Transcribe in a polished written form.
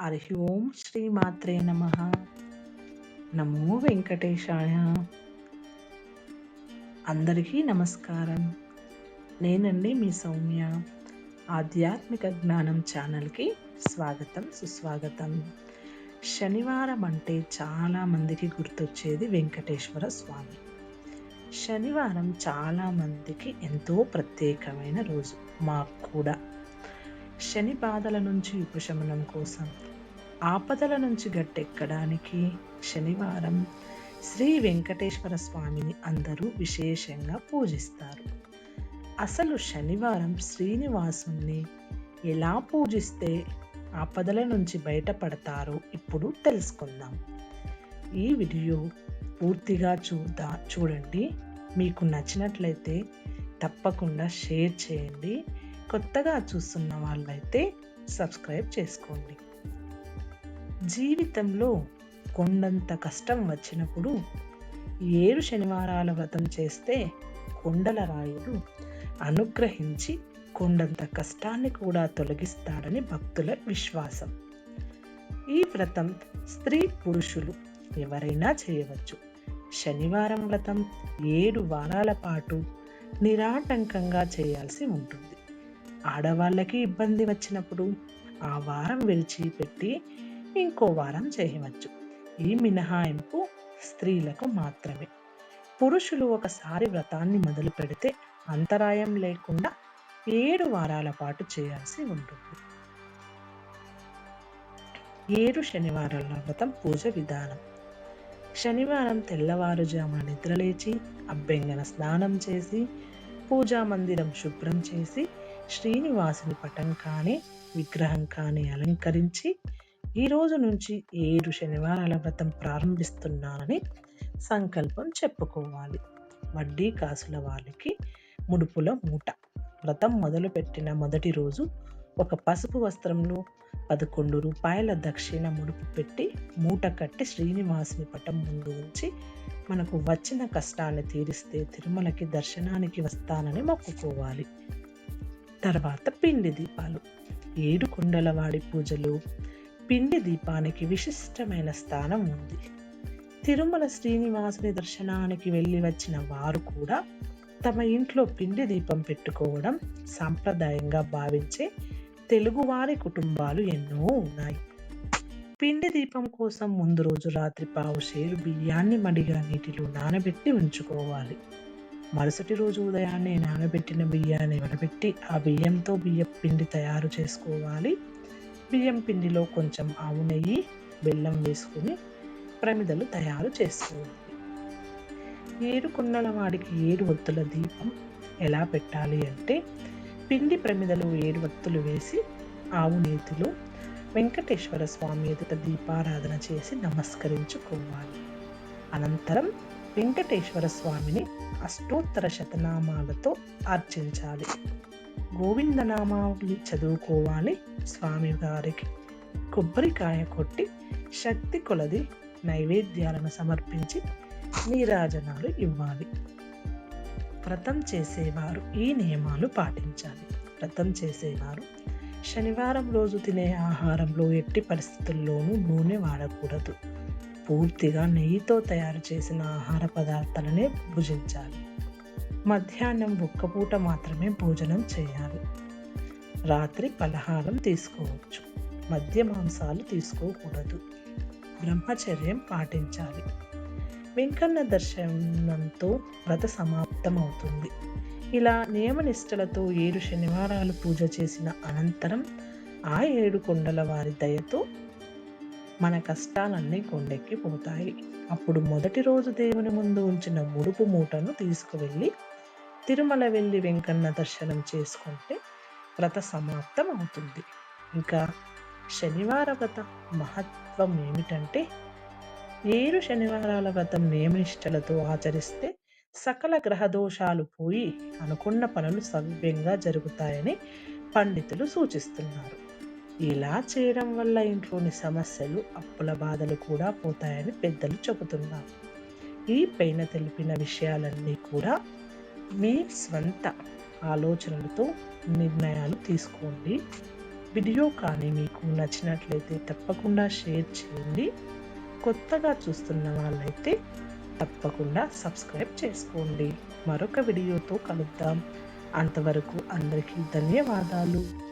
హరి ఓం శ్రీ మాత్రే నమః. నమో వెంకటేశాయ. అందరికీ నమస్కారం. నేనండి మీ సౌమ్య. ఆధ్యాత్మిక జ్ఞానం ఛానల్కి స్వాగతం, సుస్వాగతం. శనివారం అంటే చాలా మందికి గుర్తొచ్చేది వెంకటేశ్వర స్వామి. శనివారం చాలా మందికి ఎంతో ప్రత్యేకమైన రోజు. మాకు కూడా శని బాధల నుంచి ఉపశమనం కోసం, ఆపదల నుంచి గట్టెక్కడానికి శనివారం శ్రీ వెంకటేశ్వర స్వామిని అందరూ విశేషంగా పూజిస్తారు. అసలు శనివారం శ్రీనివాసుని ఎలా పూజిస్తే ఆపదల నుంచి బయటపడతారో ఇప్పుడు తెలుసుకుందాం. ఈ వీడియో పూర్తిగా చూడండి. మీకు నచ్చినట్లయితే తప్పకుండా షేర్ చేయండి. కొత్తగా చూస్తున్న వాళ్ళైతే సబ్స్క్రైబ్ చేసుకోండి. జీవితంలో కొండంత కష్టం వచ్చినప్పుడు 7 శనివారాల వ్రతం చేస్తే కొండల రాయుడు అనుగ్రహించి కొండంత కష్టాన్ని కూడా తొలగిస్తాడని భక్తుల విశ్వాసం. ఈ వ్రతం స్త్రీ పురుషులు ఎవరైనా చేయవచ్చు. శనివారం వ్రతం 7 వారాల పాటు నిరాటంకంగా చేయాల్సి ఉంటుంది. ఆడవాళ్ళకి ఇబ్బంది వచ్చినప్పుడు ఆ వారం విడిచిపెట్టి ఇంకో వారం చేయవచ్చు. ఈ మినహాయింపు స్త్రీలకు మాత్రమే. పురుషులు ఒకసారి వ్రతాన్ని మొదలు పెడితే అంతరాయం లేకుండా 7 వారాల పాటు చేయాల్సి ఉంటుంది. 7 శనివారాల వ్రతం పూజ విధానం. శనివారం తెల్లవారుజామున నిద్రలేచి అభ్యంగన స్నానం చేసి పూజా మందిరం శుభ్రం చేసి శ్రీనివాసుని పటం కానీ విగ్రహం కానీ అలంకరించి ఈ రోజు నుంచి 7 శనివారాల వ్రతం ప్రారంభిస్తున్నానని సంకల్పం చెప్పుకోవాలి. వడ్డీ కాసుల వాళ్ళకి ముడుపుల మూట. వ్రతం మొదలుపెట్టిన మొదటి రోజు ఒక పసుపు వస్త్రంలో 11 రూపాయల దక్షిణ ముడుపు పెట్టి మూట కట్టి శ్రీనివాసుని పటం ముందు ఉంచి మనకు వచ్చిన కష్టాన్ని తీరిస్తే తిరుమలకి దర్శనానికి వస్తానని మొక్కుకోవాలి. తర్వాత పిండి దీపాలు. 7 కొండలవాడి పూజలు పిండి దీపానికి విశిష్టమైన స్థానం ఉంది. తిరుమల శ్రీనివాసుని దర్శనానికి వెళ్ళి వచ్చిన వారు కూడా తమ ఇంట్లో పిండి దీపం పెట్టుకోవడం సాంప్రదాయంగా భావించే తెలుగువారి కుటుంబాలు ఎన్నో ఉన్నాయి. పిండి దీపం కోసం ముందు రోజు రాత్రి పావు సేరు బియ్యాన్ని మడిగా నీటిలో నానబెట్టి ఉంచుకోవాలి. మరుసటి రోజు ఉదయాన్నే నానబెట్టిన బియ్యాన్ని వడబెట్టి ఆ బియ్యంతో బియ్యం పిండి తయారు చేసుకోవాలి. బియ్యం పిండిలో కొంచెం ఆవు నెయ్యి, బెల్లం వేసుకుని ప్రమిదలు తయారు చేసుకోవాలి. 7 కొండల వాడికి 7 ఒత్తుల దీపం ఎలా పెట్టాలి అంటే, పిండి ప్రమిదలు 7 ఒత్తులు వేసి ఆవు నేతిలో వెంకటేశ్వర స్వామి ఎదుట దీపారాధన చేసి నమస్కరించుకోవాలి. అనంతరం వెంకటేశ్వర స్వామిని అష్టోత్తర శతనామాలతో అర్చించాలి. గోవిందనామావళి చదువుకోవాలి. స్వామివారికి కొబ్బరికాయ కొట్టి శక్తి కొలది నైవేద్యాలను సమర్పించి నీరాజనాలు ఇవ్వాలి. వ్రతం చేసేవారు ఈ నియమాలు పాటించాలి. వ్రతం చేసేవారు శనివారం రోజు తినే ఆహారంలో ఎట్టి పరిస్థితుల్లోనూ నూనె వాడకూడదు. పూర్తిగా నెయ్యితో తయారు చేసిన ఆహార పదార్థాలనే భుజించాలి. మధ్యాహ్నం ఒక్కపూట మాత్రమే భోజనం చేయాలి. రాత్రి పలహారం తీసుకోవచ్చు. మద్య మాంసాలు తీసుకోకూడదు. బ్రహ్మచర్యం పాటించాలి. వెంకన్న దర్శనంతో వ్రత సమాప్తం అవుతుంది. ఇలా నియమనిష్టలతో 7 శనివారాలు పూజ చేసిన అనంతరం ఆ 7 కొండల వారి దయతో మన కష్టాలన్నీ కొండెక్కిపోతాయి. అప్పుడు మొదటి రోజు దేవుని ముందు ఉంచిన ముడుపు మూటను తీసుకువెళ్ళి తిరుమల వెళ్ళి వెంకన్న దర్శనం చేసుకుంటే వ్రత సమాప్తం అవుతుంది. ఇంకా శనివార వ్రత మహత్వం ఏమిటంటే, 7 శనివారాల వ్రతం నియమనిష్టలతో ఆచరిస్తే సకల గ్రహదోషాలు పోయి అనుకున్న పనులు సవ్యంగా జరుగుతాయని పండితులు సూచిస్తున్నారు. ఇలా చేయడం వల్ల ఇంట్లోని సమస్యలు, అప్పుల బాధలు కూడా పోతాయని పెద్దలు చెబుతున్నారు. ఈ పైన తెలిపిన విషయాలన్నీ కూడా మీ స్వంత ఆలోచనలతో నిర్ణయాలు తీసుకోండి. వీడియో కానీ మీకు నచ్చినట్లయితే తప్పకుండా షేర్ చేయండి. కొత్తగా చూస్తున్న వాళ్ళైతే తప్పకుండా సబ్స్క్రైబ్ చేసుకోండి. మరొక వీడియోతో కలుద్దాం. అంతవరకు అందరికీ ధన్యవాదాలు.